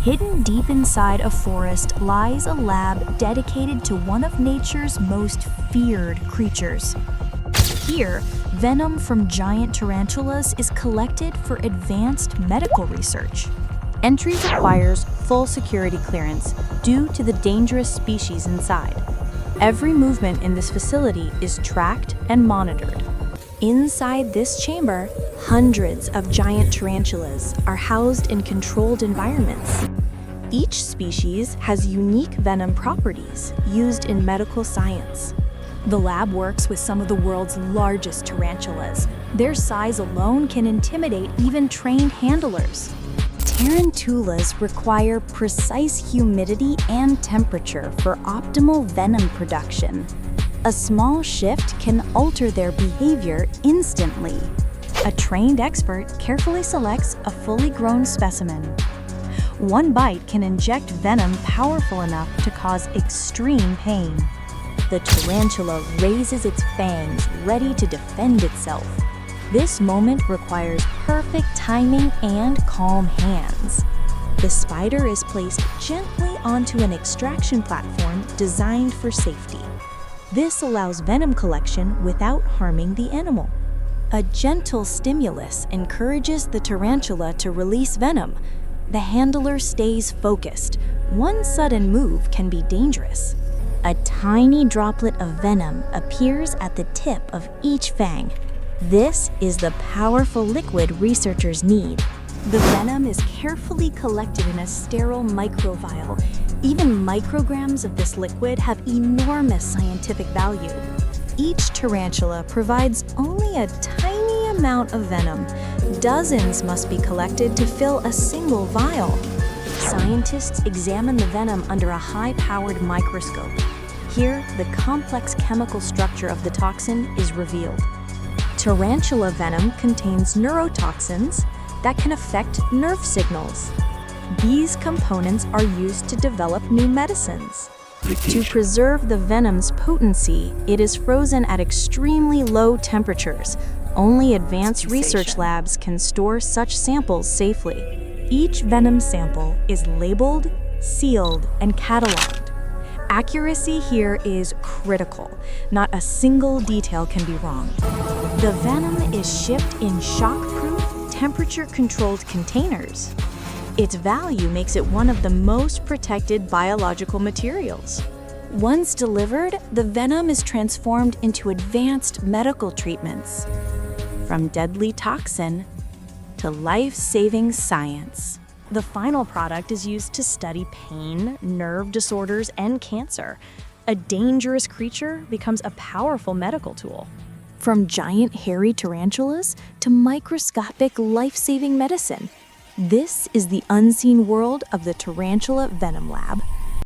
Hidden deep inside a forest lies a lab dedicated to one of nature's most feared creatures. Here, venom from giant tarantulas is collected for advanced medical research. Entry requires full security clearance due to the dangerous species inside. Every movement in this facility is tracked and monitored. Inside this chamber, hundreds of giant tarantulas are housed in controlled environments. Each species has unique venom properties used in medical science. The lab works with some of the world's largest tarantulas. Their size alone can intimidate even trained handlers. Tarantulas require precise humidity and temperature for optimal venom production. A small shift can alter their behavior instantly. A trained expert carefully selects a fully grown specimen. One bite can inject venom powerful enough to cause extreme pain. The tarantula raises its fangs, ready to defend itself. This moment requires perfect timing and calm hands. The spider is placed gently onto an extraction platform designed for safety. This allows venom collection without harming the animal. A gentle stimulus encourages the tarantula to release venom. The handler stays focused. One sudden move can be dangerous. A tiny droplet of venom appears at the tip of each fang. This is the powerful liquid researchers need. The venom is carefully collected in a sterile microvial. Even micrograms of this liquid have enormous scientific value. Each tarantula provides only a tiny amount of venom. Dozens must be collected to fill a single vial. Scientists examine the venom under a high-powered microscope. Here, the complex chemical structure of the toxin is revealed. Tarantula venom contains neurotoxins that can affect nerve signals. These components are used to develop new medicines. To preserve the venom's potency, it is frozen at extremely low temperatures. Only advanced research labs can store such samples safely. Each venom sample is labeled, sealed, and cataloged. Accuracy here is critical. Not a single detail can be wrong. The venom is shipped in shock-proof, temperature-controlled containers. Its value makes it one of the most protected biological materials. Once delivered, the venom is transformed into advanced medical treatments. From deadly toxin to life-saving science. The final product is used to study pain, nerve disorders, and cancer. A dangerous creature becomes a powerful medical tool. From giant hairy tarantulas to microscopic life-saving medicine, this is the unseen world of the Tarantula Venom Lab.